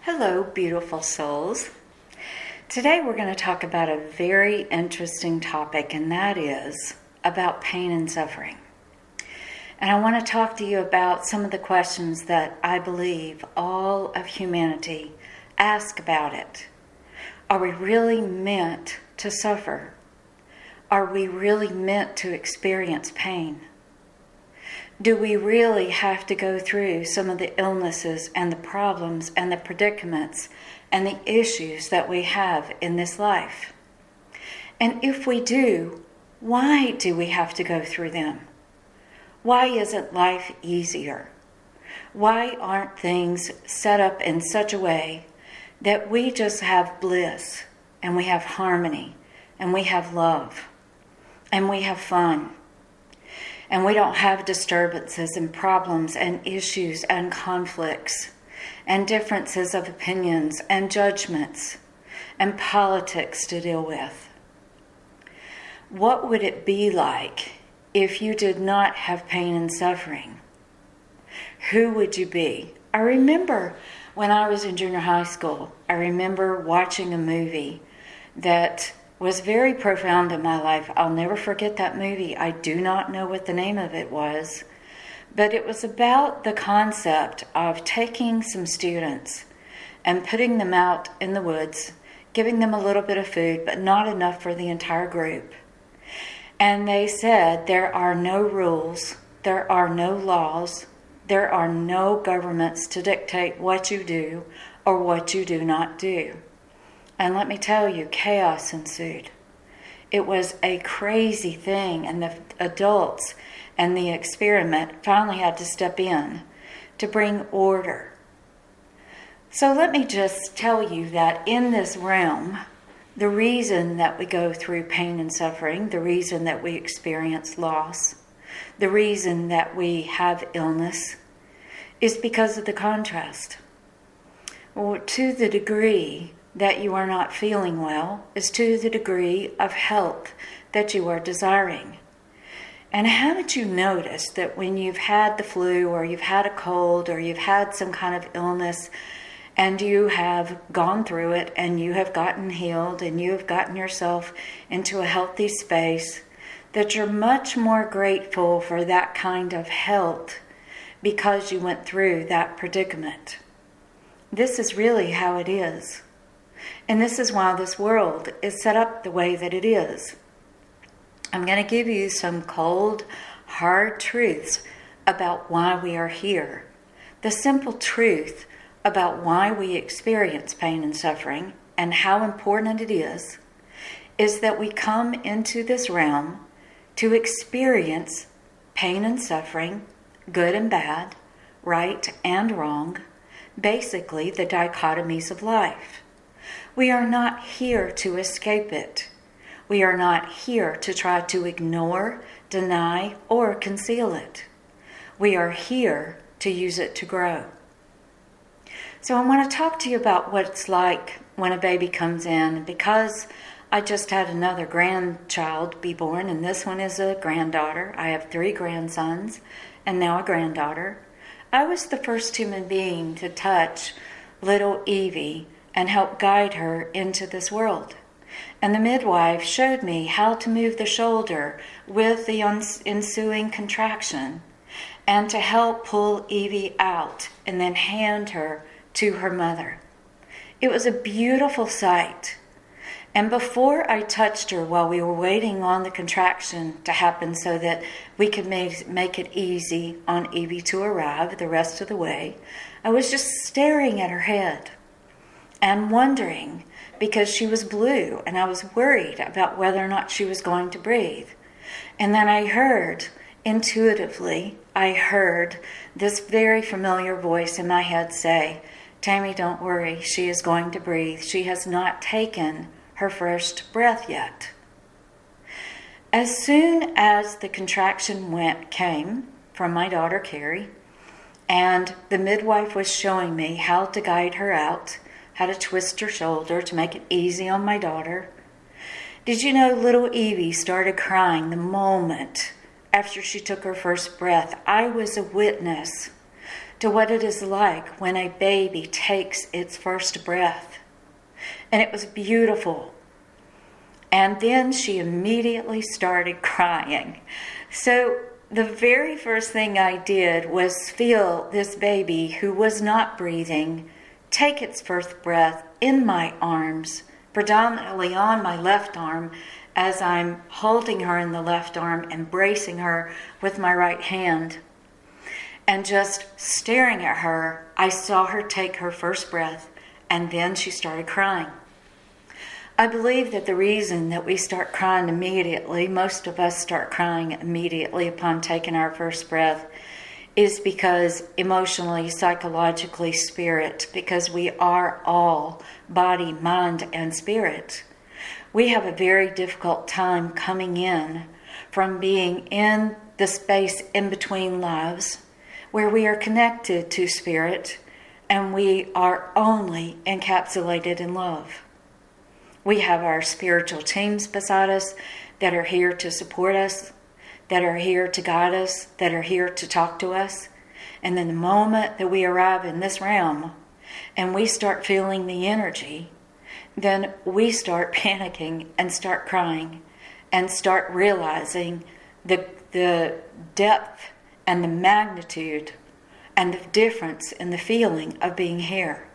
Hello, beautiful souls. Today we're going to talk about a very interesting topic, and that is about pain and suffering. And I want to talk to you about some of the questions that I believe all of humanity ask about it. Are we really meant to suffer? Are we really meant to experience pain? Do we really have to go through some of the illnesses and the problems and the predicaments and the issues that we have in this life? And if we do, why do we have to go through them? Why isn't life easier? Why aren't things set up in such a way that we just have bliss and we have harmony and we have love and we have fun? And we don't have disturbances and problems and issues and conflicts and differences of opinions and judgments and politics to deal with. What would it be like if you did not have pain and suffering? Who would you be? I remember when I was in junior high school, I remember watching a movie that was very profound in my life. I'll never forget that movie. I do not know what the name of it was, but it was about the concept of taking some students and putting them out in the woods, giving them a little bit of food, but not enough for the entire group. And they said there are no rules, there are no laws, there are no governments to dictate what you do or what you do not do. And let me tell you, chaos ensued. It was a crazy thing, and the adults and the experiment finally had to step in to bring order. So let me just tell you that in this realm, the reason that we go through pain and suffering, the reason that we experience loss, the reason that we have illness, is because of the contrast. Or to the degree that you are not feeling well is to the degree of health that you are desiring. And haven't you noticed that when you've had the flu or you've had a cold or you've had some kind of illness and you have gone through it and you have gotten healed and you have gotten yourself into a healthy space, that you're much more grateful for that kind of health because you went through that predicament? This is really how it is. And this is why this world is set up the way that it is. I'm going to give you some cold, hard truths about why we are here. The simple truth about why we experience pain and suffering and how important it is that we come into this realm to experience pain and suffering, good and bad, right and wrong, basically the dichotomies of life. We are not here to escape it. We are not here to try to ignore, deny, or conceal it. We are here to use it to grow. So I want to talk to you about what it's like when a baby comes in. Because I just had another grandchild be born, and this one is a granddaughter. I have 3 grandsons and now a granddaughter. I was the first human being to touch little Evie and help guide her into this world. And the midwife showed me how to move the shoulder with the ensuing contraction and to help pull Evie out and then hand her to her mother. It was a beautiful sight. And before I touched her, while we were waiting on the contraction to happen so that we could make it easy on Evie to arrive the rest of the way, I was just staring at her head and wondering, because she was blue and I was worried about whether or not she was going to breathe. And then I heard, intuitively, this very familiar voice in my head say, "Tammy, don't worry, she is going to breathe. She has not taken her first breath yet." As soon as the contraction came from my daughter Carrie, and the midwife was showing me how to guide her out, how to twist her shoulder to make it easy on my daughter, did you know little Evie started crying the moment after she took her first breath? I was a witness to what it is like when a baby takes its first breath. And it was beautiful. And then she immediately started crying. So the very first thing I did was feel this baby who was not breathing take its first breath in my arms, predominantly on my left arm, as I'm holding her in the left arm, embracing her with my right hand. And just staring at her, I saw her take her first breath, and then she started crying. I believe that the reason that we start crying immediately, most of us start crying immediately upon taking our first breath, is because emotionally, psychologically, spirit, because we are all body, mind, and spirit. We have a very difficult time coming in from being in the space in between lives where we are connected to spirit and we are only encapsulated in love. We have our spiritual teams beside us that are here to support us, that are here to guide us, that are here to talk to us. And then the moment that we arrive in this realm and we start feeling the energy, then we start panicking and start crying and start realizing the depth and the magnitude and the difference in the feeling of being here.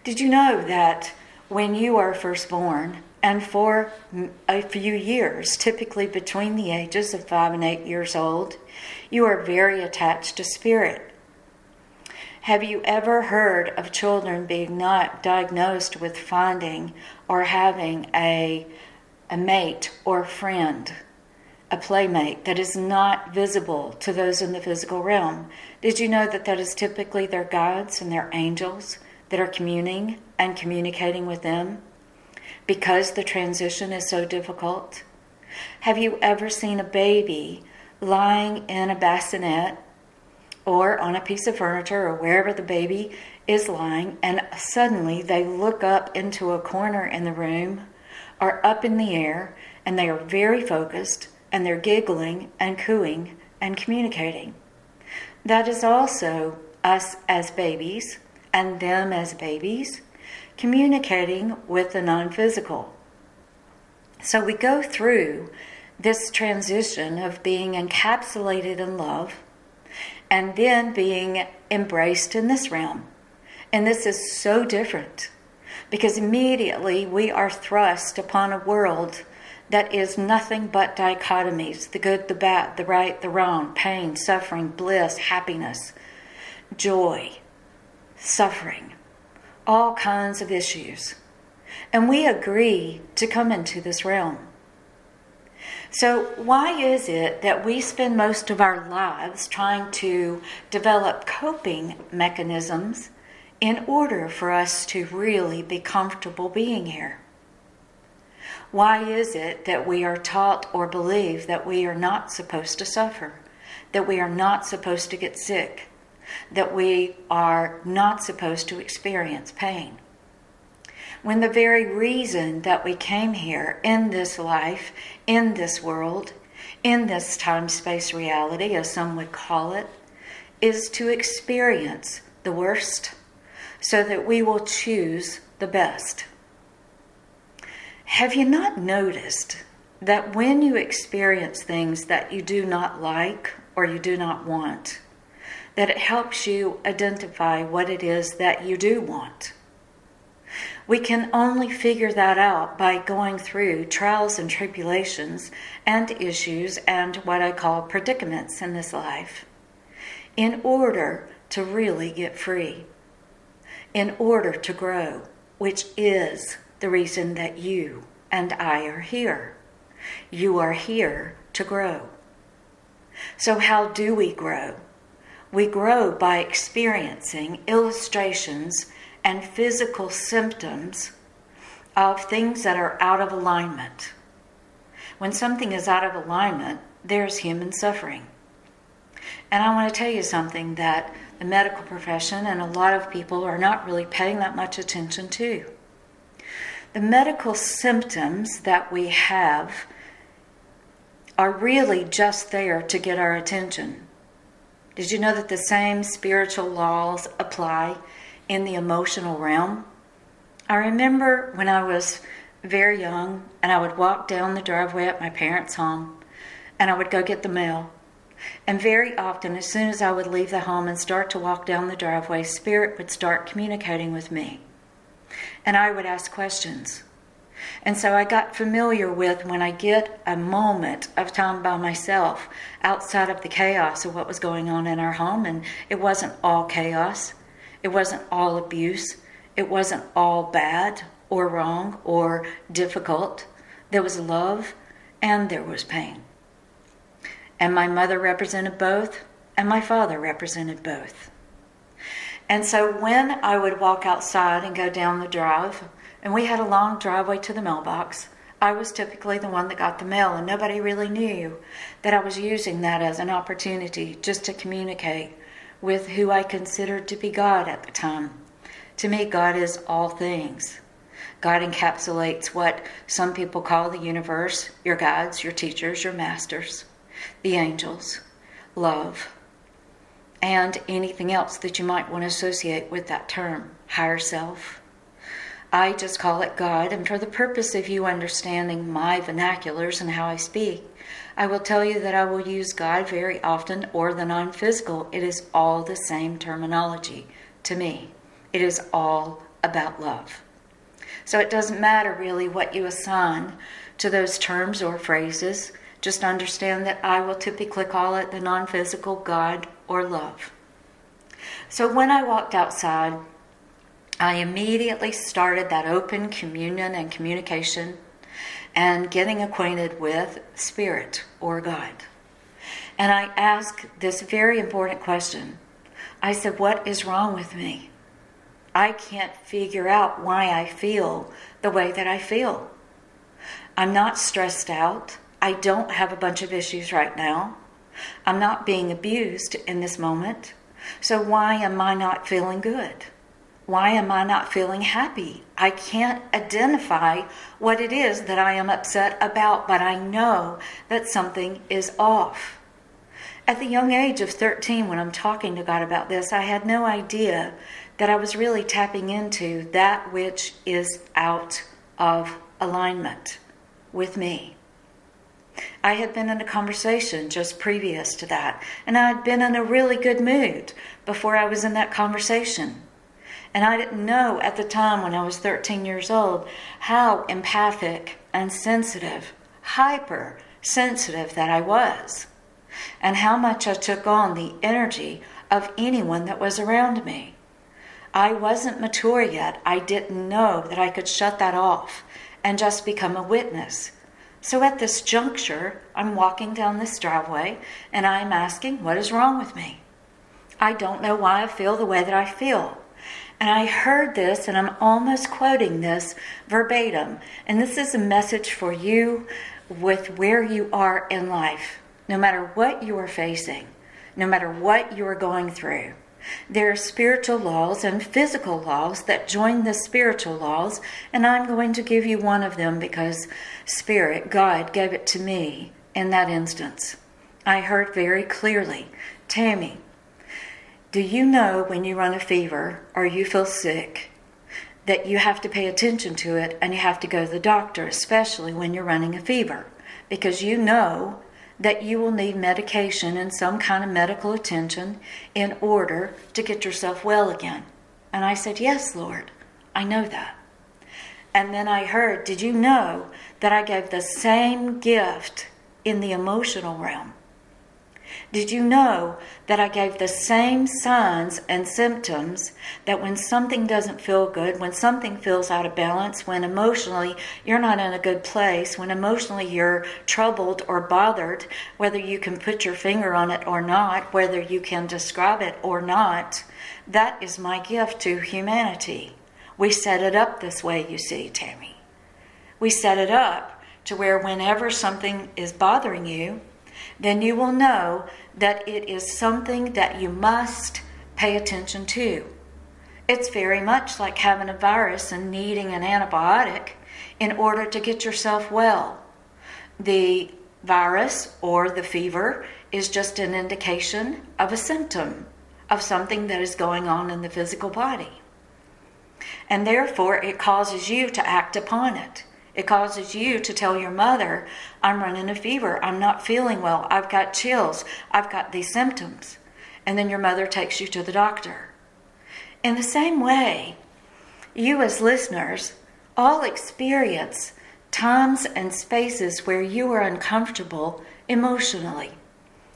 Did you know that when you are first born, and for a few years, typically between the ages of 5 and 8 years old, you are very attached to spirit? Have you ever heard of children being not diagnosed with finding or having a mate or a friend, a playmate that is not visible to those in the physical realm? Did you know that that is typically their guides and their angels that are communing and communicating with them because the transition is so difficult? Have you ever seen a baby lying in a bassinet or on a piece of furniture or wherever the baby is lying, and suddenly they look up into a corner in the room or up in the air, and they are very focused and they're giggling and cooing and communicating? That is also us as babies and them as babies communicating with the non-physical. So we go through this transition of being encapsulated in love and then being embraced in this realm. And this is so different because immediately we are thrust upon a world that is nothing but dichotomies: the good, the bad, the right, the wrong, pain, suffering, bliss, happiness, joy, suffering, all kinds of issues. And we agree to come into this realm. So why is it that we spend most of our lives trying to develop coping mechanisms in order for us to really be comfortable being here? Why is it that we are taught or believe that we are not supposed to suffer, that we are not supposed to get sick, that we are not supposed to experience pain, when the very reason that we came here in this life, in this world, in this time-space reality, as some would call it, is to experience the worst so that we will choose the best? Have you not noticed that when you experience things that you do not like or you do not want, that it helps you identify what it is that you do want? We can only figure that out by going through trials and tribulations and issues and what I call predicaments in this life in order to really get free, in order to grow, which is the reason that you and I are here. You are here to grow. So how do we grow? We grow by experiencing illustrations and physical symptoms of things that are out of alignment. When something is out of alignment, there's human suffering. And I want to tell you something that the medical profession and a lot of people are not really paying that much attention to. The medical symptoms that we have are really just there to get our attention. Did you know that the same spiritual laws apply in the emotional realm? I remember when I was very young and I would walk down the driveway at my parents' home and I would go get the mail. And very often, as soon as I would leave the home and start to walk down the driveway, Spirit would start communicating with me. And I would ask questions. And so I got familiar with, when I get a moment of time by myself outside of the chaos of what was going on in our home, and it wasn't all chaos, it wasn't all abuse, it wasn't all bad or wrong or difficult. There was love and there was pain. And my mother represented both, and my father represented both. And so when I would walk outside and go down the drive, and we had a long driveway to the mailbox, I was typically the one that got the mail, and nobody really knew that I was using that as an opportunity just to communicate with who I considered to be God at the time. To me, God is all things. God encapsulates what some people call the universe, your guides, your teachers, your masters, the angels, love, and anything else that you might want to associate with that term, higher self. I just call it God, and for the purpose of you understanding my vernaculars and how I speak, I will tell you that I will use God very often, or the non-physical. It is all the same terminology to me. It is all about love. So it doesn't matter really what you assign to those terms or phrases. Just understand that I will typically call it the non-physical, God, or love. So when I walked outside, I immediately started that open communion and communication and getting acquainted with Spirit or God. And I asked this very important question. I said, what is wrong with me? I can't figure out why I feel the way that I feel. I'm not stressed out. I don't have a bunch of issues right now. I'm not being abused in this moment. So why am I not feeling good? Why am I not feeling happy? I can't identify what it is that I am upset about, but I know that something is off. At the young age of 13, when I'm talking to God about this, I had no idea that I was really tapping into that which is out of alignment with me. I had been in a conversation just previous to that, and I had been in a really good mood before I was in that conversation. And I didn't know at the time when I was 13 years old how empathic and sensitive, hypersensitive that I was, and how much I took on the energy of anyone that was around me. I wasn't mature yet. I didn't know that I could shut that off and just become a witness. So at this juncture, I'm walking down this driveway and I'm asking, what is wrong with me? I don't know why I feel the way that I feel. And I heard this, and I'm almost quoting this verbatim. And this is a message for you with where you are in life. No matter what you are facing, no matter what you are going through, there are spiritual laws and physical laws that join the spiritual laws, and I'm going to give you one of them because Spirit, God, gave it to me in that instance. I heard very clearly, Tammy, do you know when you run a fever or you feel sick that you have to pay attention to it and you have to go to the doctor, especially when you're running a fever, because you know that you will need medication and some kind of medical attention in order to get yourself well again? And I said, yes, Lord, I know that. And then I heard, did you know that I gave the same gift in the emotional realm? Did you know that I gave the same signs and symptoms that when something doesn't feel good, when something feels out of balance, when emotionally you're not in a good place, when emotionally you're troubled or bothered, whether you can put your finger on it or not, whether you can describe it or not, that is my gift to humanity. We set it up this way, you see, Tammy. We set it up to where whenever something is bothering you, then you will know that it is something that you must pay attention to. It's very much like having a virus and needing an antibiotic in order to get yourself well. The virus or the fever is just an indication of a symptom of something that is going on in the physical body. And therefore, it causes you to act upon it. It causes you to tell your mother, I'm running a fever, I'm not feeling well, I've got chills, I've got these symptoms. And then your mother takes you to the doctor. In the same way, you as listeners all experience times and spaces where you are uncomfortable emotionally,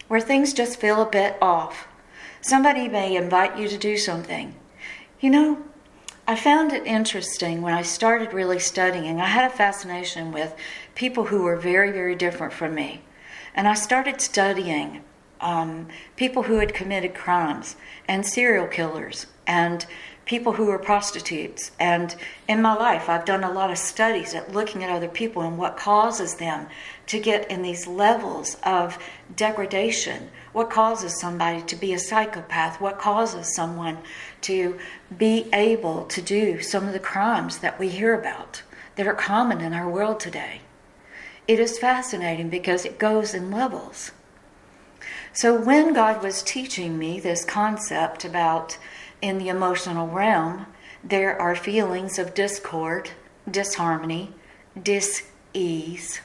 where things just feel a bit off. Somebody may invite you to do something. You know, I found it interesting when I started really studying. I had a fascination with people who were very, very different from me. And I started studying people who had committed crimes and serial killers and people who were prostitutes. And in my life, I've done a lot of studies at looking at other people and what causes them to get in these levels of degradation. What causes somebody to be a psychopath? What causes someone to be able to do some of the crimes that we hear about that are common in our world today? It is fascinating because it goes in levels. So when God was teaching me this concept about in the emotional realm, there are feelings of discord, disharmony, dis-ease,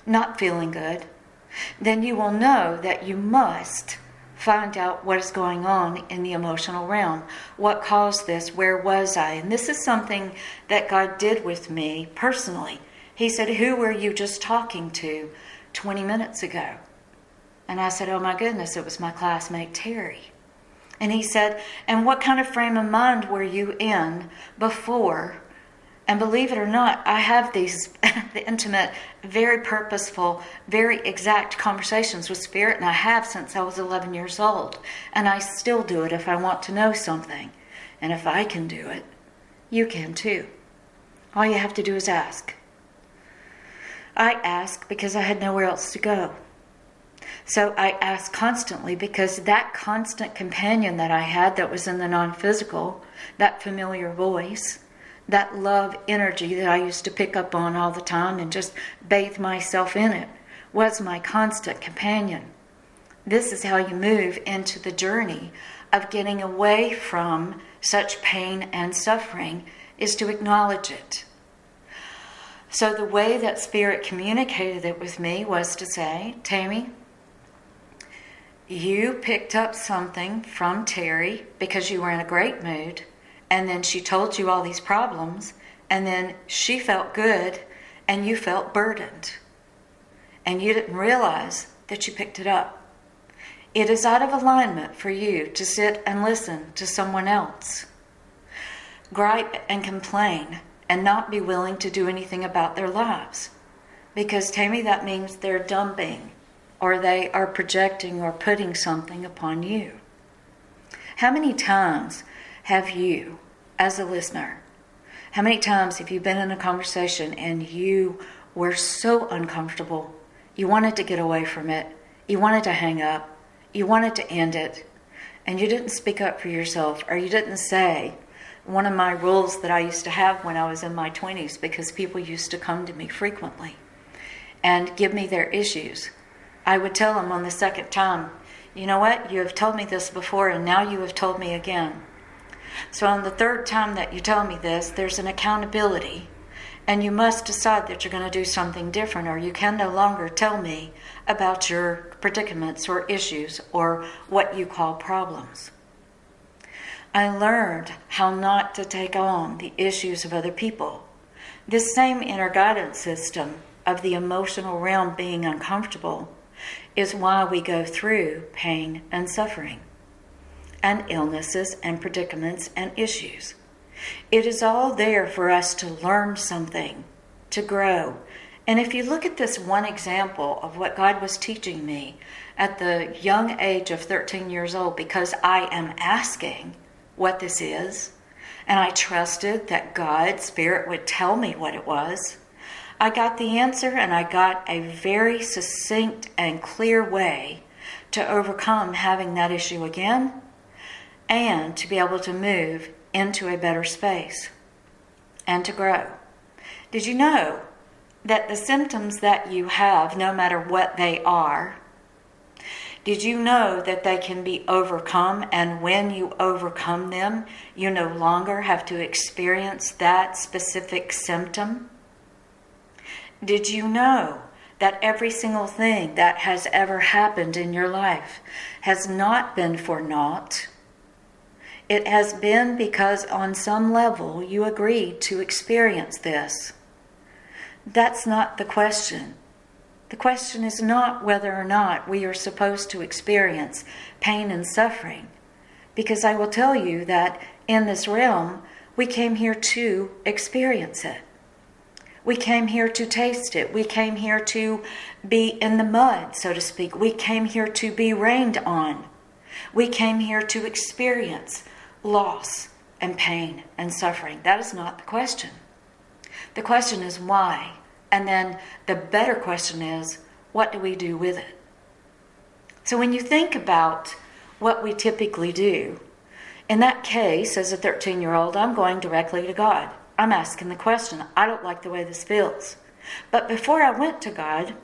not feeling good, then you will know that you must find out what is going on in the emotional realm. What caused this? Where was I? And this is something that God did with me personally. He said, who were you just talking to 20 minutes ago? And I said, oh my goodness, it was my classmate Terry. And he said, and what kind of frame of mind were you in before? And believe it or not, I have these intimate, very purposeful, very exact conversations with Spirit, and I have since I was 11 years old. And I still do it if I want to know something. And if I can do it, you can too. All you have to do is ask. I asked because I had nowhere else to go. So I asked constantly because that constant companion that I had that was in the non-physical, that familiar voice, that love energy that I used to pick up on all the time and just bathe myself in it, was my constant companion. This is how you move into the journey of getting away from such pain and suffering, is to acknowledge it. So the way that Spirit communicated it with me was to say, Tammy, you picked up something from Terry because you were in a great mood, and then she told you all these problems, and then she felt good, and you felt burdened. And you didn't realize that you picked it up. It is out of alignment for you to sit and listen to someone else gripe and complain and not be willing to do anything about their lives. Because, Tammy, that means they're dumping or they are projecting or putting something upon you. How many times have you, as a listener, how many times have you been in a conversation and you were so uncomfortable, you wanted to get away from it, you wanted to hang up, you wanted to end it, and you didn't speak up for yourself, or you didn't say, one of my rules that I used to have when I was in my 20s, because people used to come to me frequently and give me their issues, I would tell them on the second time, you know what, you have told me this before and now you have told me again. So on the third time that you tell me this, there's an accountability, and you must decide that you're going to do something different, or you can no longer tell me about your predicaments or issues or what you call problems. I learned how not to take on the issues of other people. This same inner guidance system of the emotional realm being uncomfortable is why we go through pain and suffering and illnesses and predicaments and issues. It is all there for us to learn something, to grow. And if you look at this one example of what God was teaching me at the young age of 13 years old, because I am asking what this is, and I trusted that God, Spirit, would tell me what it was, I got the answer, and I got a very succinct and clear way to overcome having that issue again and to be able to move into a better space and to grow. Did you know that the symptoms that you have, no matter what they are, Did you know that they can be overcome, and when you overcome them, you no longer have to experience that specific symptom? Did you know that every single thing that has ever happened in your life has not been for naught? It has been because on some level you agreed to experience this. That's not the question. The question is not whether or not we are supposed to experience pain and suffering, because I will tell you that in this realm, we came here to experience it. We came here to taste it. We came here to be in the mud, so to speak. We came here to be rained on. We came here to experience loss and pain and suffering. That is not the question. The question is why. And then the better question is, what do we do with it? So when you think about what we typically do, in that case, as a 13-year-old, I'm going directly to God. I'm asking the question, I don't like the way this feels. But before I went to God,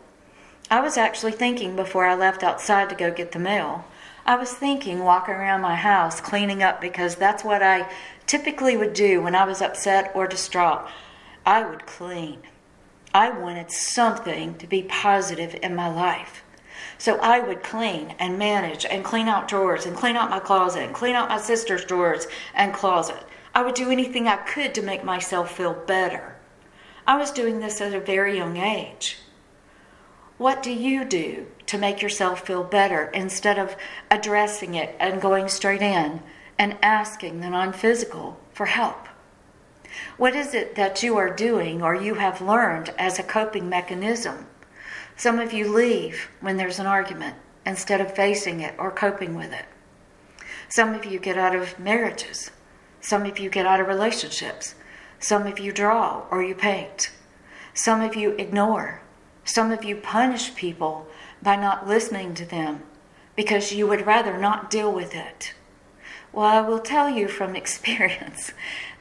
I was actually thinking before I left outside to go get the mail, I was thinking walking around my house, cleaning up, because that's what I typically would do when I was upset or distraught. I would clean. I wanted something to be positive in my life. So I would clean and manage and clean out drawers and clean out my closet and clean out my sister's drawers and closet. I would do anything I could to make myself feel better. I was doing this at a very young age. What do you do to make yourself feel better instead of addressing it and going straight in and asking the non-physical for help? What is it that you are doing or you have learned as a coping mechanism? Some of you leave when there's an argument instead of facing it or coping with it. Some of you get out of marriages. Some of you get out of relationships. Some of you draw or you paint. Some of you ignore. Some of you punish people by not listening to them because you would rather not deal with it. Well, I will tell you from experience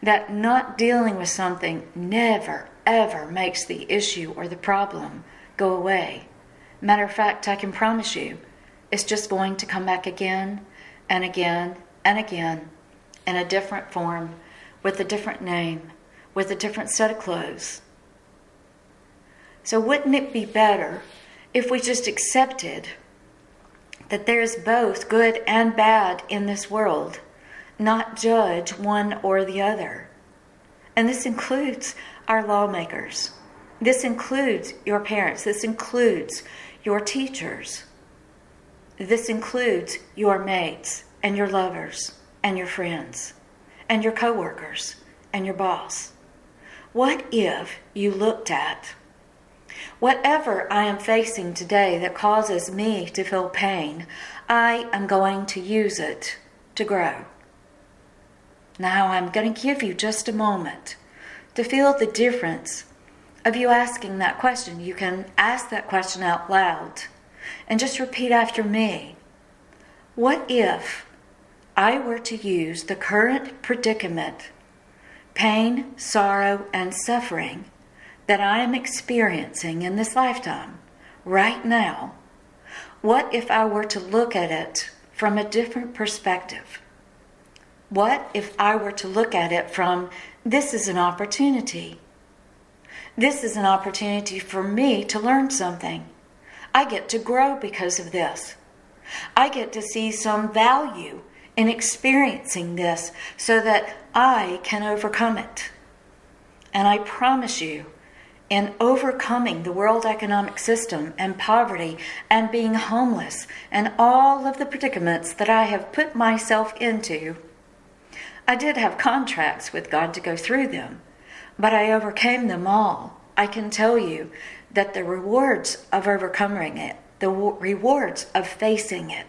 that not dealing with something never, ever makes the issue or the problem go away. Matter of fact, I can promise you, it's just going to come back again and again and again in a different form, with a different name, with a different set of clothes. So wouldn't it be better if we just accepted that there's both good and bad in this world, not judge one or the other? And this includes our lawmakers. This includes your parents. This includes your teachers. This includes your mates and your lovers and your friends and your coworkers and your boss. What if you looked at whatever I am facing today that causes me to feel pain, I am going to use it to grow. Now I'm going to give you just a moment to feel the difference of you asking that question. You can ask that question out loud and just repeat after me. What if I were to use the current predicament, pain, sorrow, and suffering that I am experiencing in this lifetime, right now? What if I were to look at it from a different perspective? What if I were to look at it from, this is an opportunity. This is an opportunity for me to learn something. I get to grow because of this. I get to see some value in experiencing this so that I can overcome it. And I promise you, in overcoming the world economic system and poverty and being homeless and all of the predicaments that I have put myself into, I did have contracts with God to go through them, but I overcame them all. I can tell you that the rewards of overcoming it, the rewards of facing it,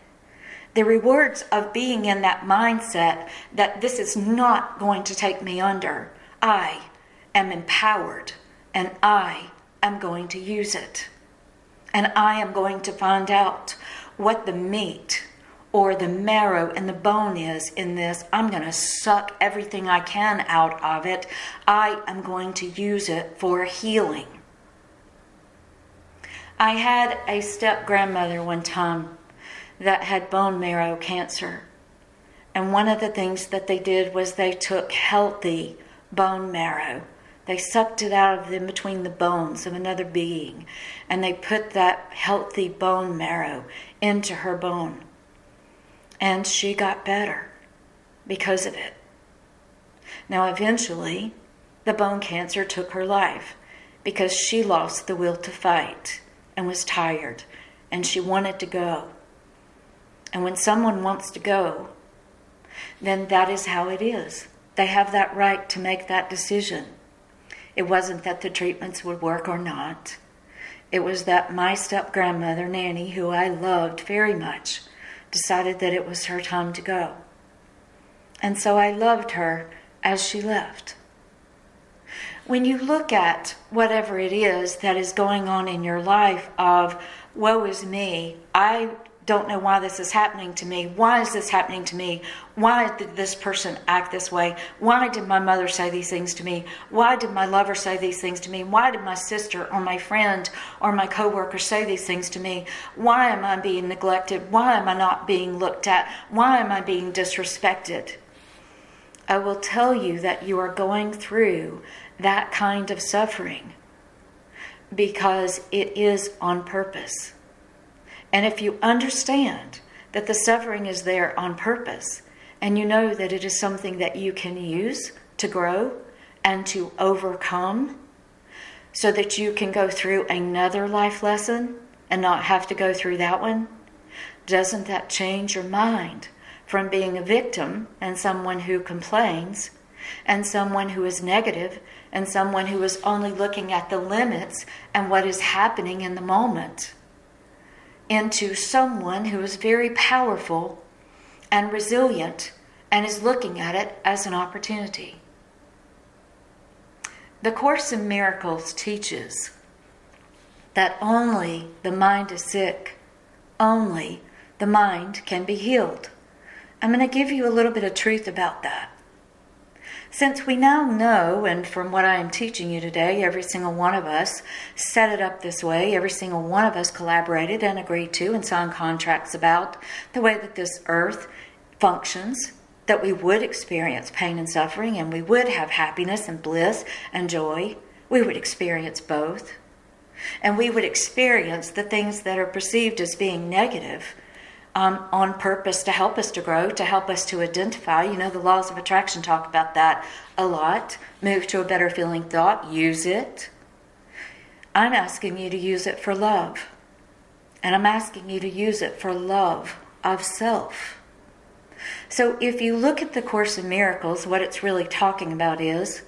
the rewards of being in that mindset that this is not going to take me under, I am empowered and I am going to use it. And I am going to find out what the meat or the marrow and the bone is in this. I'm going to suck everything I can out of it. I am going to use it for healing. I had a step-grandmother one time that had bone marrow cancer. And one of the things that they did was they took healthy bone marrow. They sucked it out of in between the bones of another being, and they put that healthy bone marrow into her bone. And she got better because of it. Now, eventually, the bone cancer took her life because she lost the will to fight and was tired, and she wanted to go. And when someone wants to go, then that is how it is. They have that right to make that decision. It wasn't that the treatments would work or not. It was that my step-grandmother, Nanny, who I loved very much, decided that it was her time to go. And so I loved her as she left. When you look at whatever it is that is going on in your life of, woe is me, I don't know why this is happening to me. Why is this happening to me? Why did this person act this way? Why did my mother say these things to me? Why did my lover say these things to me? Why did my sister or my friend or my coworker say these things to me? Why am I being neglected? Why am I not being looked at? Why am I being disrespected? I will tell you that you are going through that kind of suffering because it is on purpose. And if you understand that the suffering is there on purpose, and you know that it is something that you can use to grow and to overcome, so that you can go through another life lesson and not have to go through that one, doesn't that change your mind from being a victim and someone who complains and someone who is negative and someone who is only looking at the limits and what is happening in the moment, into someone who is very powerful and resilient and is looking at it as an opportunity? The Course in Miracles teaches that only the mind is sick, only the mind can be healed. I'm going to give you a little bit of truth about that. Since we now know, and from what I am teaching you today, every single one of us set it up this way, every single one of us collaborated and agreed to and signed contracts about the way that this earth functions, that we would experience pain and suffering, and we would have happiness and bliss and joy. We would experience both. And we would experience the things that are perceived as being negative on purpose to help us to grow, to help us to identify. You know, the laws of attraction talk about that a lot. Move to a better feeling thought. Use it. I'm asking you to use it for love. And I'm asking you to use it for love of self. So if you look at the Course in Miracles, what it's really talking about is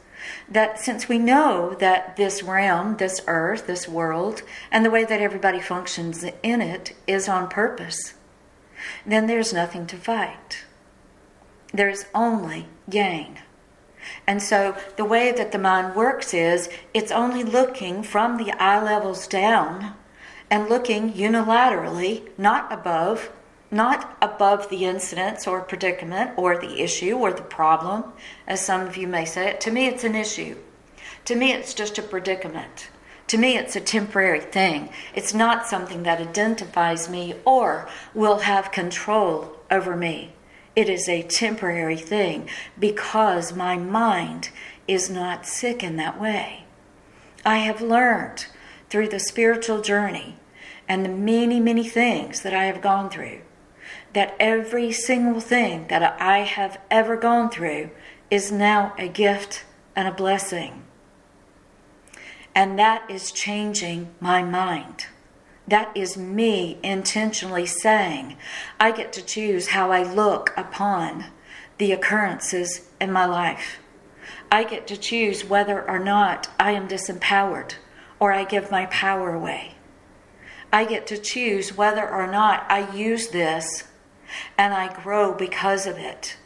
that since we know that this realm, this earth, this world, and the way that everybody functions in it is on purpose, then there's nothing to fight. There's only gain. And so the way that the mind works is it's only looking from the eye levels down and looking unilaterally, not above the incidents or predicament or the issue or the problem, as some of you may say it. To me, it's an issue. To me, it's just a predicament. To me, it's a temporary thing. It's not something that identifies me or will have control over me. It is a temporary thing because my mind is not sick in that way. I have learned through the spiritual journey and the many, many things that I have gone through that every single thing that I have ever gone through is now a gift and a blessing. And that is changing my mind. That is me intentionally saying, I get to choose how I look upon the occurrences in my life. I get to choose whether or not I am disempowered or I give my power away. I get to choose whether or not I use this and I grow because of it.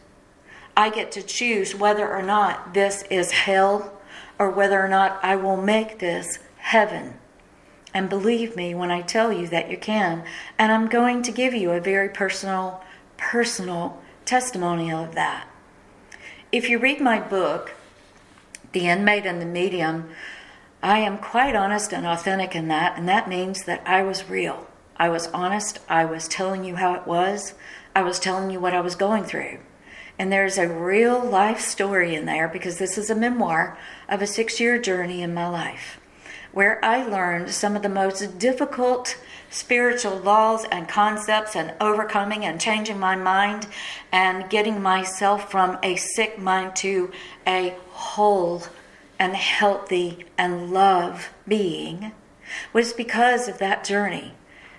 I get to choose whether or not this is hell or whether or not I will make this heaven. And believe me when I tell you that you can. And I'm going to give you a very personal testimonial of that. If you read my book, The Inmate and the Medium, I am quite honest and authentic in that, and that means that I was real. I was honest. I was telling you how it was. I was telling you what I was going through. And there's a real life story in there, because this is a memoir of a 6-year journey in my life, where I learned some of the most difficult spiritual laws and concepts, and overcoming and changing my mind and getting myself from a sick mind to a whole and healthy and love being, was because of that journey.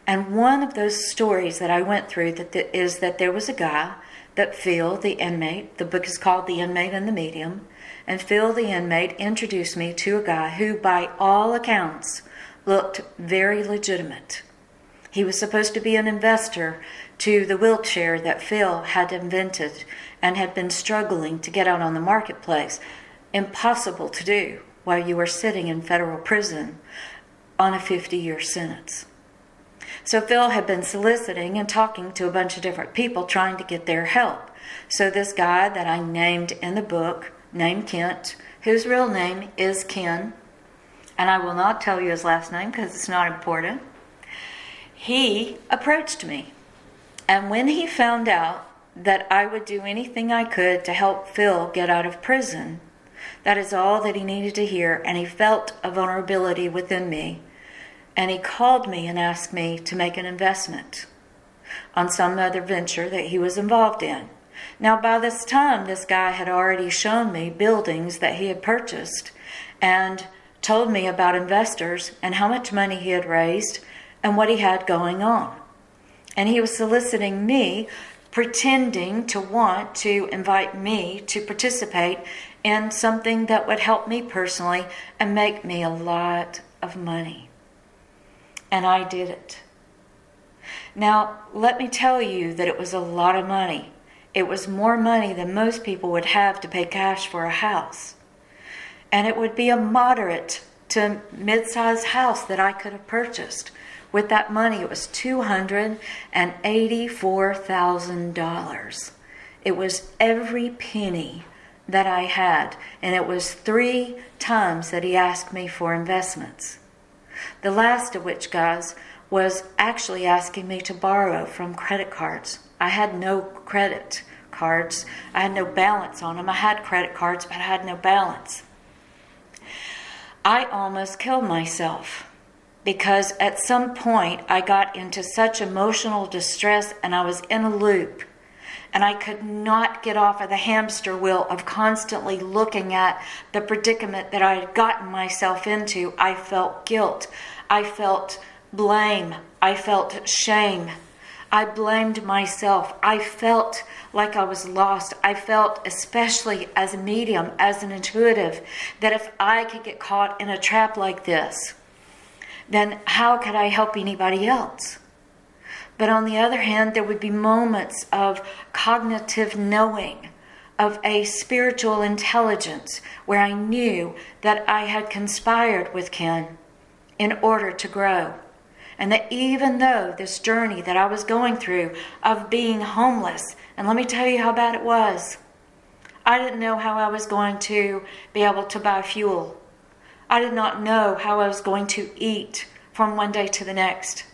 And one of those stories that I went through is that there was a guy that Phil, the inmate, the book is called The Inmate and the Medium, and Phil, the inmate, introduced me to a guy who, by all accounts, looked very legitimate. He was supposed to be an investor to the wheelchair that Phil had invented and had been struggling to get out on the marketplace. Impossible to do while you were sitting in federal prison on a 50-year sentence. So Phil had been soliciting and talking to a bunch of different people trying to get their help. So this guy that I named in the book, named Kent, whose real name is Ken, and I will not tell you his last name because it's not important, he approached me. And when he found out that I would do anything I could to help Phil get out of prison, that is all that he needed to hear, and he felt a vulnerability within me. And he called me and asked me to make an investment on some other venture that he was involved in. Now, by this time, this guy had already shown me buildings that he had purchased and told me about investors and how much money he had raised and what he had going on. And he was soliciting me, pretending to want to invite me to participate in something that would help me personally and make me a lot of money. And I did it. Now, let me tell you that it was a lot of money. It was more money than most people would have to pay cash for a house. And it would be a moderate to mid-sized house that I could have purchased. With that money, it was $284,000. It was every penny that I had. And it was 3 times that he asked me for investments. The last of which, guys, was actually asking me to borrow from credit cards. I had no credit cards. I had no balance on them. I had credit cards, but I had no balance. I almost killed myself because at some point I got into such emotional distress and I was in a loop. And I could not get off of the hamster wheel of constantly looking at the predicament that I had gotten myself into. I felt guilt. I felt blame. I felt shame. I blamed myself. I felt like I was lost. I felt, especially as a medium, as an intuitive, that if I could get caught in a trap like this, then how could I help anybody else? But on the other hand, there would be moments of cognitive knowing, of a spiritual intelligence, where I knew that I had conspired with Ken in order to grow. And that even though this journey that I was going through of being homeless, and let me tell you how bad it was. I didn't know how I was going to be able to buy fuel. I did not know how I was going to eat from one day to the next.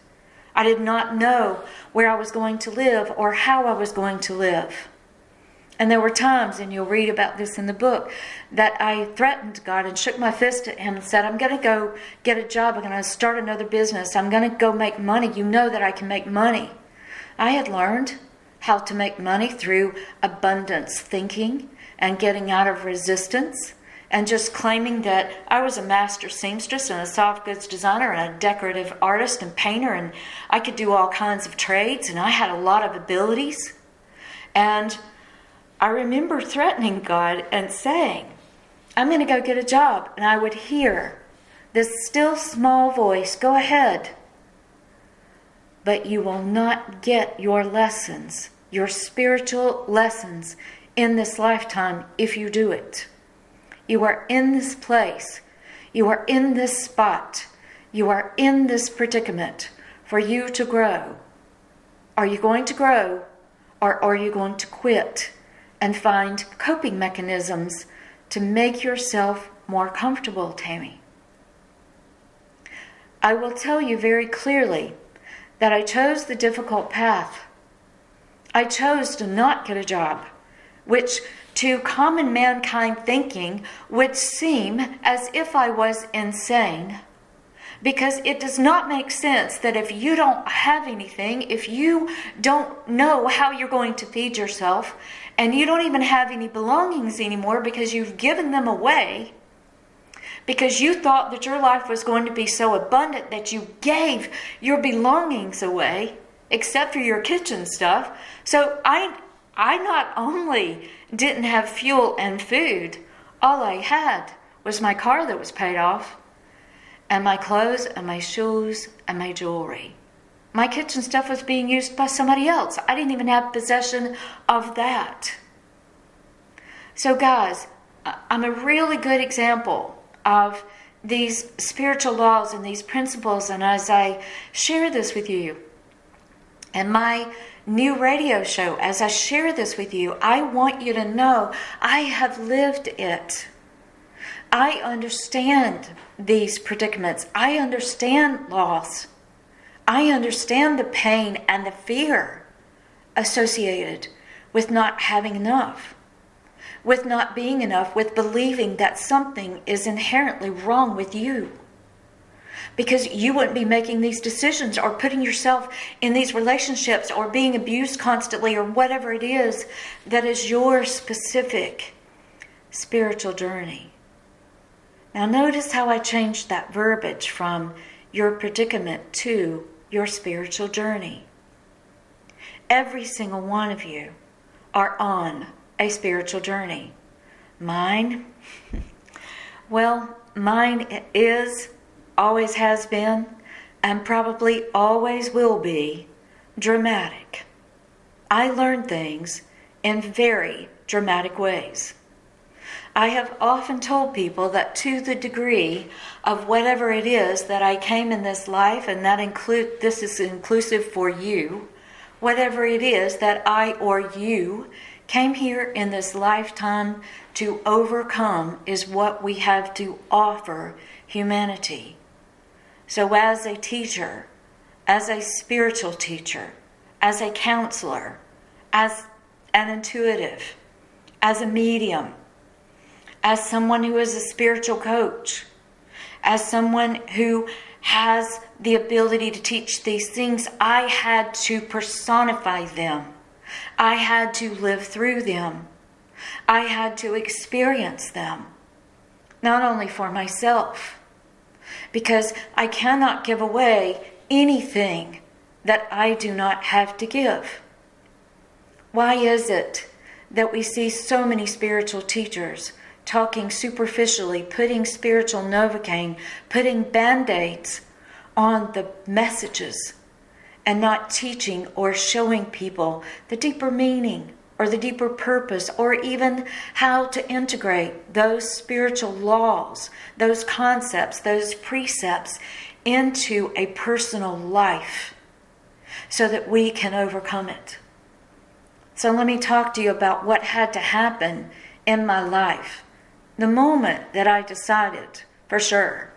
I did not know where I was going to live or how I was going to live. And there were times, and you'll read about this in the book, that I threatened God and shook my fist at him and said, I'm going to go get a job. I'm going to start another business. I'm going to go make money. You know that I can make money. I had learned how to make money through abundance thinking and getting out of resistance and just claiming that I was a master seamstress and a soft goods designer and a decorative artist and painter, and I could do all kinds of trades, and I had a lot of abilities. And I remember threatening God and saying, I'm going to go get a job. And I would hear this still small voice, go ahead. But you will not get your lessons, your spiritual lessons in this lifetime if you do it. You are in this place. You are in this spot. You are in this predicament for you to grow. Are you going to grow, or are you going to quit and find coping mechanisms to make yourself more comfortable, Tammy? I will tell you very clearly that I chose the difficult path. I chose to not get a job, which to common mankind thinking would seem as if I was insane, because it does not make sense that if you don't have anything, if you don't know how you're going to feed yourself, and you don't even have any belongings anymore because you've given them away, because you thought that your life was going to be so abundant that you gave your belongings away, except for your kitchen stuff. So I not only didn't have fuel and food, all I had was my car that was paid off, and my clothes and my shoes and my jewelry. My kitchen stuff was being used by somebody else. I didn't even have possession of that. So guys, I'm a really good example of these spiritual laws and these principles, and as I share this with you and my new radio show, as I share this with you, I want you to know I have lived it. I understand these predicaments. I understand loss. I understand the pain and the fear associated with not having enough, with not being enough, with believing that something is inherently wrong with you. Because you wouldn't be making these decisions or putting yourself in these relationships or being abused constantly or whatever it is that is your specific spiritual journey. Now notice how I changed that verbiage from your predicament to your spiritual journey. Every single one of you are on a spiritual journey. Mine? Well, mine is, always has been, and probably always will be dramatic. I learn things in very dramatic ways. I have often told people that to the degree of whatever it is that I came in this life, and this is inclusive for you, whatever it is that I or you came here in this lifetime to overcome is what we have to offer humanity. So as a teacher, as a spiritual teacher, as a counselor, as an intuitive, as a medium, as someone who is a spiritual coach, as someone who has the ability to teach these things, I had to personify them. I had to live through them. I had to experience them, not only for myself, because I cannot give away anything that I do not have to give. Why is it that we see so many spiritual teachers talking superficially, putting spiritual Novocaine, putting Band-Aids on the messages, and not teaching or showing people the deeper meaning or the deeper purpose, or even how to integrate those spiritual laws, those concepts, those precepts into a personal life so that we can overcome it? So let me talk to you about what had to happen in my life. The moment that I decided for sure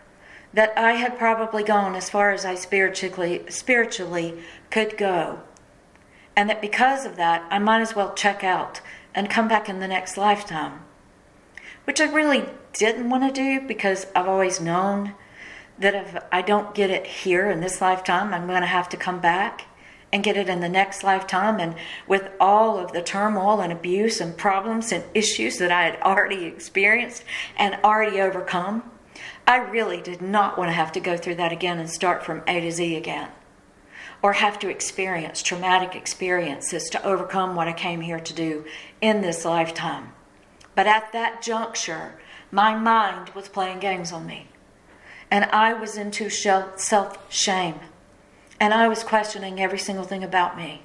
that I had probably gone as far as I spiritually could go, and that because of that I might as well check out and come back in the next lifetime, which I really didn't want to do, because I've always known that if I don't get it here in this lifetime, I'm going to have to come back and get it in the next lifetime. And with all of the turmoil and abuse and problems and issues that I had already experienced and already overcome, I really did not want to have to go through that again and start from A to Z again, or have to experience traumatic experiences to overcome what I came here to do in this lifetime. But at that juncture, my mind was playing games on me, and I was into self-shame. And I was questioning every single thing about me.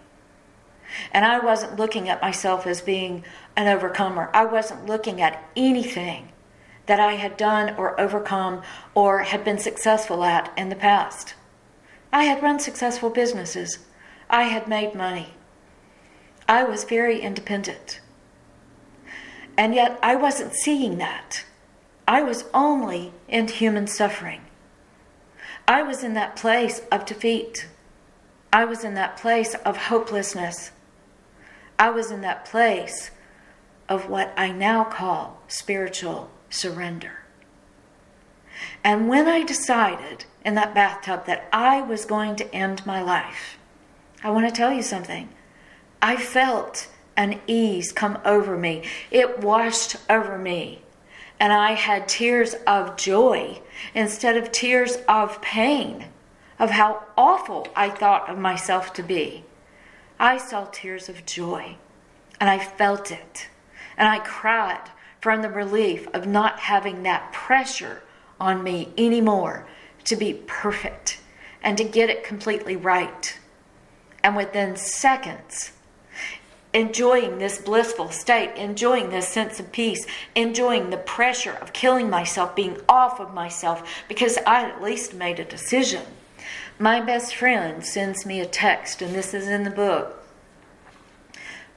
And I wasn't looking at myself as being an overcomer. I wasn't looking at anything that I had done or overcome or had been successful at in the past. I had run successful businesses. I had made money. I was very independent. And yet I wasn't seeing that. I was only in human suffering. I was in that place of defeat. I was in that place of hopelessness. I was in that place of what I now call spiritual surrender. And when I decided in that bathtub that I was going to end my life, I want to tell you something. I felt an ease come over me. It washed over me. And I had tears of joy instead of tears of pain, of how awful I thought of myself to be. I saw tears of joy, and I felt it. And I cried from the relief of not having that pressure on me anymore to be perfect and to get it completely right. And within seconds, enjoying this blissful state, enjoying this sense of peace, enjoying the pressure of killing myself, being off of myself, because I at least made a decision. My best friend sends me a text, and this is in the book.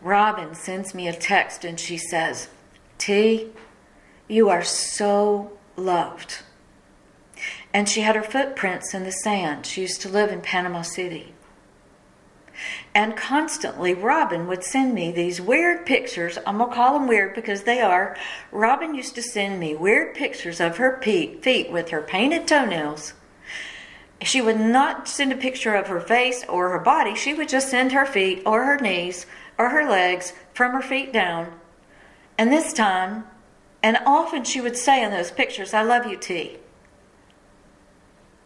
Robin sends me a text, and she says, T, you are so loved. And she had her footprints in the sand. She used to live in Panama City. And constantly, Robin would send me these weird pictures. I'm going to call them weird because they are. Robin used to send me weird pictures of her feet with her painted toenails. She would not send a picture of her face or her body. She would just send her feet or her knees or her legs from her feet down. And this time, and often she would say in those pictures, I love you, T.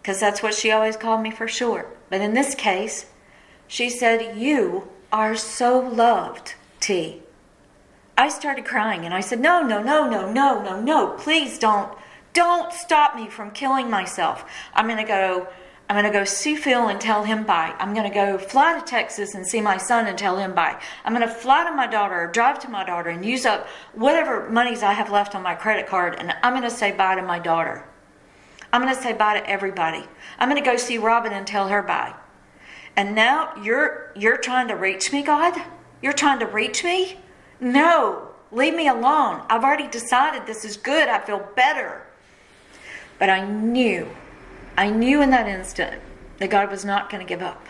Because that's what she always called me for short. But in this case, she said, you are so loved, T. I started crying and I said, no, please don't stop me from killing myself. I'm going to go see Phil and tell him bye. I'm going to go fly to Texas and see my son and tell him bye. I'm going to fly to my daughter or drive to my daughter and use up whatever monies I have left on my credit card, and I'm going to say bye to my daughter. I'm going to say bye to everybody. I'm going to go see Robin and tell her bye. And now you're trying to reach me, God? You're trying to reach me? No, leave me alone. I've already decided this is good. I feel better. But I knew in that instant that God was not going to give up.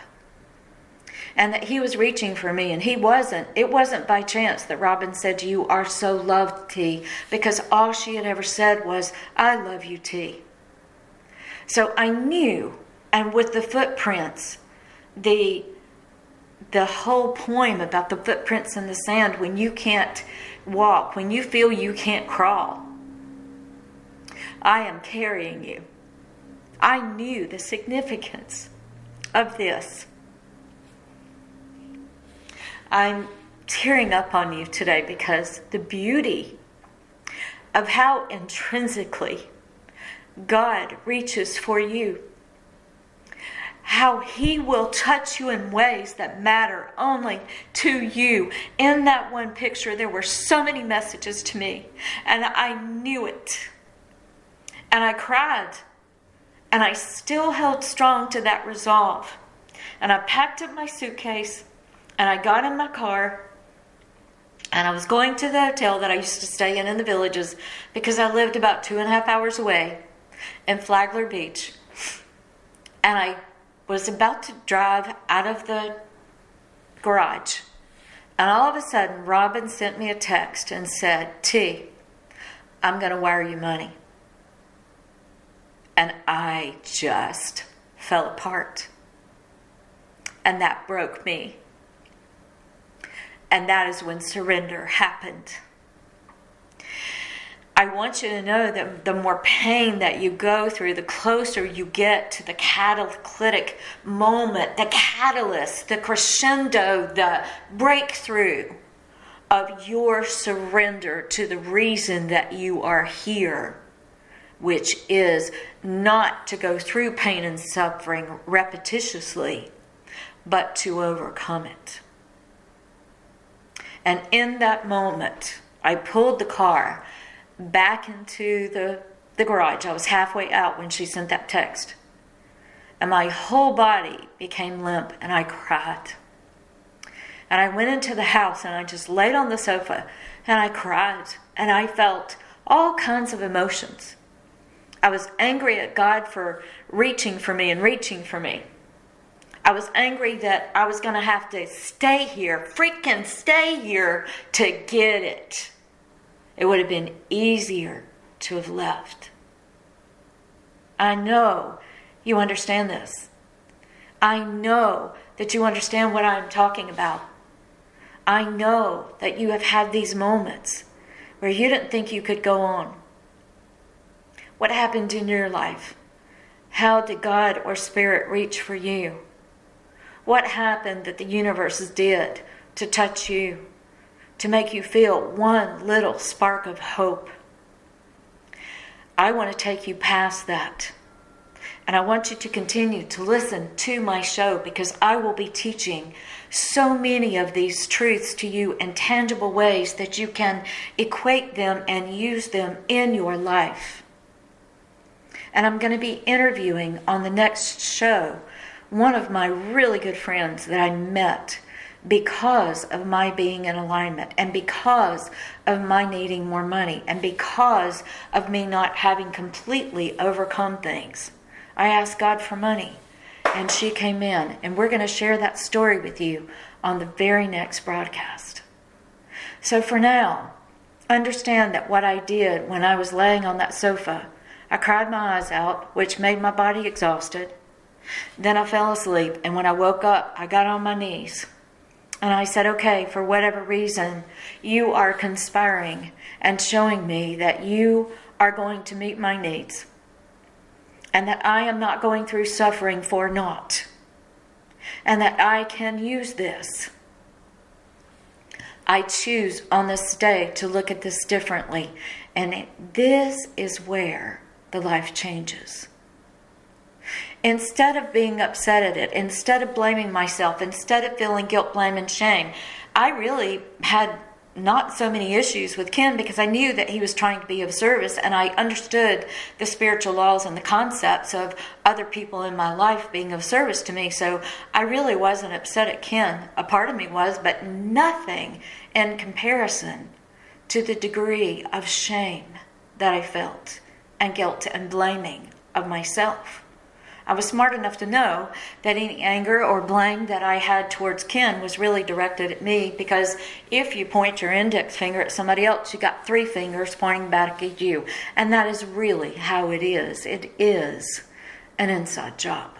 And that he was reaching for me, and he wasn't. It wasn't by chance that Robin said, you are so loved, T, because all she had ever said was, I love you, T. So I knew, and with the footprints, the whole poem about the footprints in the sand, when you can't walk, when you feel you can't crawl, I am carrying you. I knew the significance of this. I'm tearing up on you today because the beauty of how intrinsically God reaches for you, how he will touch you in ways that matter only to you. In that one picture, there were so many messages to me, and I knew it. And I cried, and I still held strong to that resolve. And I packed up my suitcase, and I got in my car, and I was going to the hotel that I used to stay in the Villages, because I lived about 2.5 hours away in Flagler Beach. And I was about to drive out of the garage, and all of a sudden Robin sent me a text and said, T, I'm going to wire you money. And I just fell apart, and that broke me. And that is when surrender happened. I want you to know that the more pain that you go through, the closer you get to the catalytic moment, the catalyst, the crescendo, the breakthrough of your surrender to the reason that you are here, which is not to go through pain and suffering repetitiously, but to overcome it. And in that moment, I pulled the car back into the garage. I was halfway out when she sent that text. And my whole body became limp, and I cried. And I went into the house, and I just laid on the sofa, and I cried. And I felt all kinds of emotions. I was angry at God for reaching for me and reaching for me. I was angry that I was going to have to stay here, freaking stay here to get it. It would have been easier to have left. I know you understand this. I know that you understand what I'm talking about. I know that you have had these moments where you didn't think you could go on. What happened in your life? How did God or Spirit reach for you? What happened that the universe did to touch you, to make you feel one little spark of hope? I want to take you past that. And I want you to continue to listen to my show, because I will be teaching so many of these truths to you in tangible ways that you can equate them and use them in your life. And I'm going to be interviewing on the next show one of my really good friends that I met because of my being in alignment, and because of my needing more money, and because of me not having completely overcome things. I asked God for money, and she came in, and we're going to share that story with you on the very next broadcast. So for now, understand that what I did when I was laying on that sofa, I cried my eyes out, which made my body exhausted. Then I fell asleep, and when I woke up, I got on my knees. And I said, okay, for whatever reason, you are conspiring and showing me that you are going to meet my needs, and that I am not going through suffering for naught, and that I can use this. I choose on this day to look at this differently, and this is where the life changes. Instead of being upset at it, instead of blaming myself, instead of feeling guilt, blame, and shame, I really had not so many issues with Ken, because I knew that he was trying to be of service, and I understood the spiritual laws and the concepts of other people in my life being of service to me. So I really wasn't upset at Ken. A part of me was, but nothing in comparison to the degree of shame that I felt, and guilt and blaming of myself. I was smart enough to know that any anger or blame that I had towards Ken was really directed at me, because if you point your index finger at somebody else, you got 3 fingers pointing back at you. And that is really how it is. It is an inside job.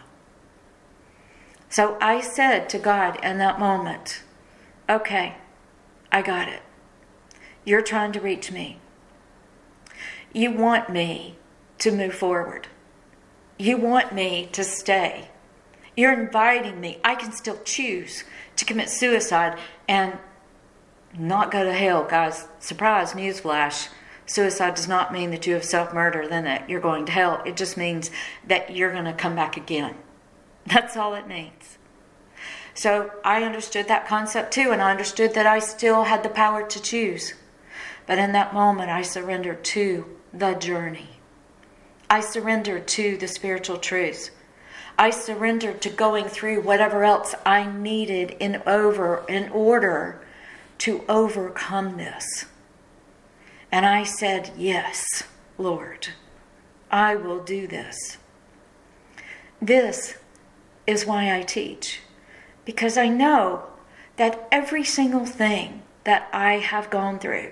So I said to God in that moment, okay, I got it. You're trying to reach me. You want me to move forward. You want me to stay. You're inviting me. I can still choose to commit suicide and not go to hell. Guys, surprise, newsflash. Suicide does not mean that you have self-murder, then that you're going to hell. It just means that you're going to come back again. That's all it means. So I understood that concept too, and I understood that I still had the power to choose. But in that moment, I surrendered to the journey. I surrendered to the spiritual truths. I surrendered to going through whatever else I needed in order to overcome this. And I said, yes, Lord, I will do this. This is why I teach, because I know that every single thing that I have gone through,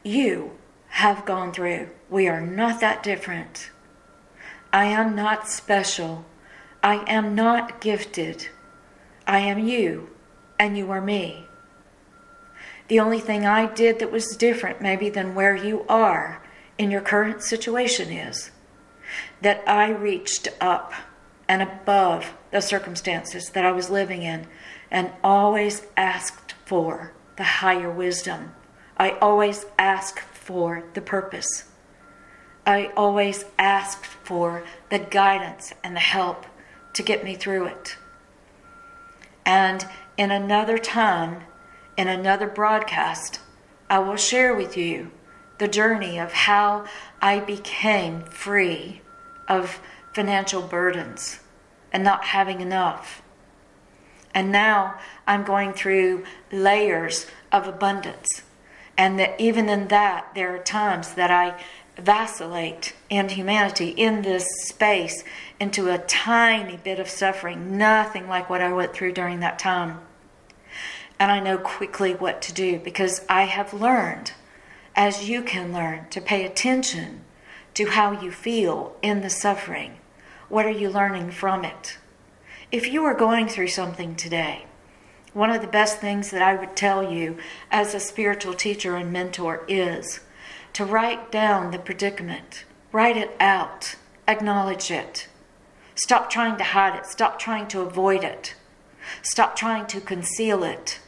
you have gone through. We are not that different. I am not special. I am not gifted. I am you, and you are me. The only thing I did that was different maybe than where you are in your current situation is that I reached up and above the circumstances that I was living in, and always asked for the higher wisdom. I always asked for the purpose. I always asked for the guidance and the help to get me through it. And in another time, in another broadcast, I will share with you the journey of how I became free of financial burdens and not having enough. And now I'm going through layers of abundance. And that even in that, there are times that I vacillate in humanity, in this space, into a tiny bit of suffering, nothing like what I went through during that time. And I know quickly what to do, because I have learned, as you can learn, to pay attention to how you feel in the suffering. What are you learning from it? If you are going through something today, one of the best things that I would tell you as a spiritual teacher and mentor is to write down the predicament. Write it out. Acknowledge it. Stop trying to hide it. Stop trying to avoid it. Stop trying to conceal it.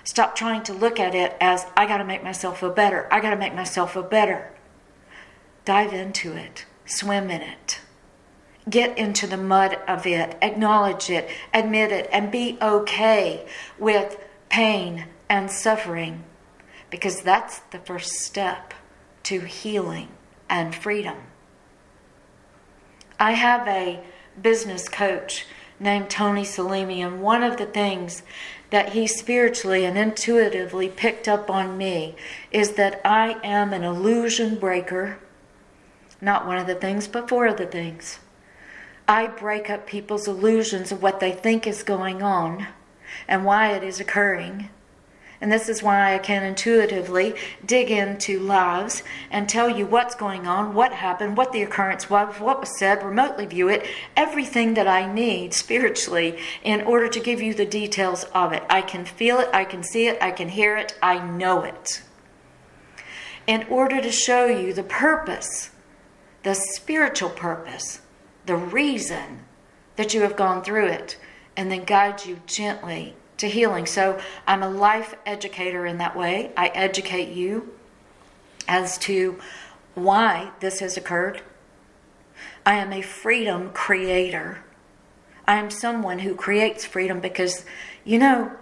Stop trying to look at it as, I got to make myself feel better. I got to make myself feel better. Dive into it. Swim in it. Get into the mud of it. Acknowledge it. Admit it. And be okay with pain and suffering. Because that's the first step to healing and freedom. I have a business coach named Tony Salimi, and one of the things that he spiritually and intuitively picked up on me is that I am an illusion breaker. Not one of the things, but four of the things. I break up people's illusions of what they think is going on and why it is occurring. And this is why I can intuitively dig into lives and tell you what's going on, what happened, what the occurrence was, what was said, remotely view it, everything that I need spiritually in order to give you the details of it. I can feel it, I can see it, I can hear it, I know it. In order to show you the purpose, the spiritual purpose, the reason that you have gone through it, and then guide you gently to healing. So I'm a life educator in that way. I educate you as to why this has occurred. I am a freedom creator. I am someone who creates freedom because, the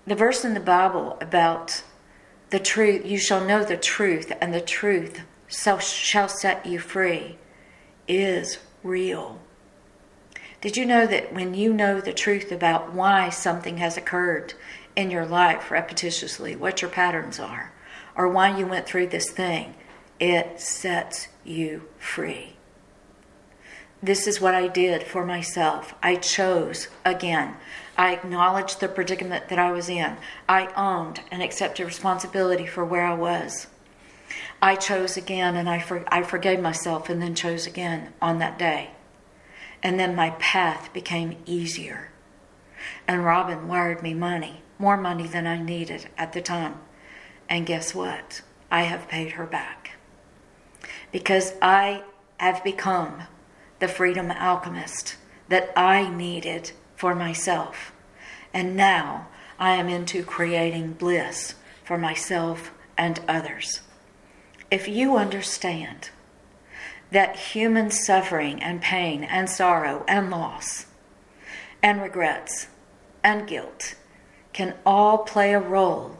verse in the Bible about the truth, you shall know the truth, and the truth shall set you free, is real. Did you know that when you know the truth about why something has occurred in your life repetitiously, what your patterns are, or why you went through this thing, it sets you free? This is what I did for myself. I chose again. I acknowledged the predicament that I was in. I owned and accepted responsibility for where I was. I chose again, and I forgave myself and then chose again on that day. And then my path became easier. And Robin wired me money, more money than I needed at the time. And guess what? I have paid her back. Because I have become the freedom alchemist that I needed for myself. And now I am into creating bliss for myself and others. If you understand that human suffering and pain and sorrow and loss and regrets and guilt can all play a role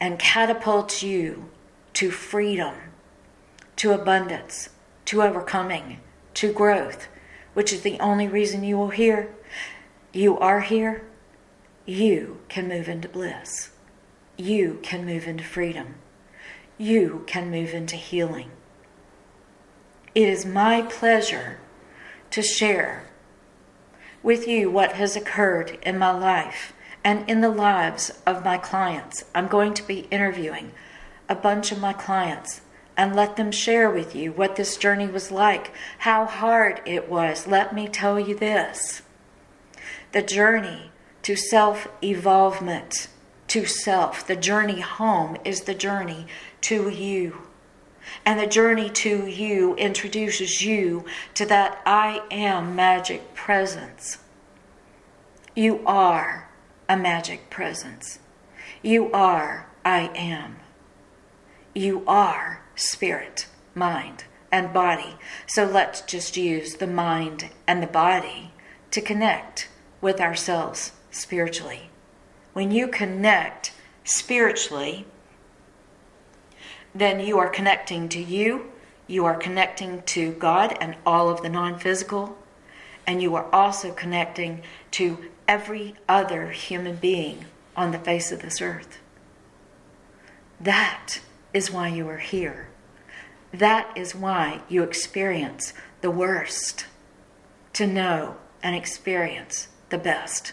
and catapult you to freedom, to abundance, to overcoming, to growth, which is the only reason you are here, you can move into bliss. You can move into freedom. You can move into healing. It is my pleasure to share with you what has occurred in my life and in the lives of my clients. I'm going to be interviewing a bunch of my clients and let them share with you what this journey was like, how hard it was. Let me tell you this. The journey to self-evolvement, to self, the journey home is the journey to you. And the journey to you introduces you to that I am magic presence. You are a magic presence. You are I am. You are spirit, mind, and body. So let's just use the mind and the body to connect with ourselves spiritually. When you connect spiritually, then you are connecting to you are connecting to God and all of the non-physical, and you are also connecting to every other human being on the face of this earth. That is why you are here. That is why you experience the worst, to know and experience the best.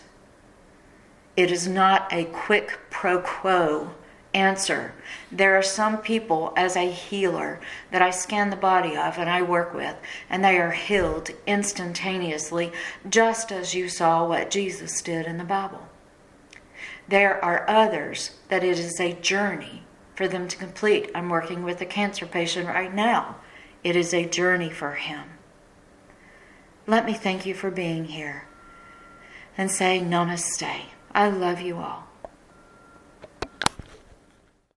It is not a quick pro quo answer. There are some people, as a healer, that I scan the body of and I work with, and they are healed instantaneously, just as you saw what Jesus did in the Bible. There are others that it is a journey for them to complete. I'm working with a cancer patient right now. It is a journey for him. Let me thank you for being here and say namaste. I love you all.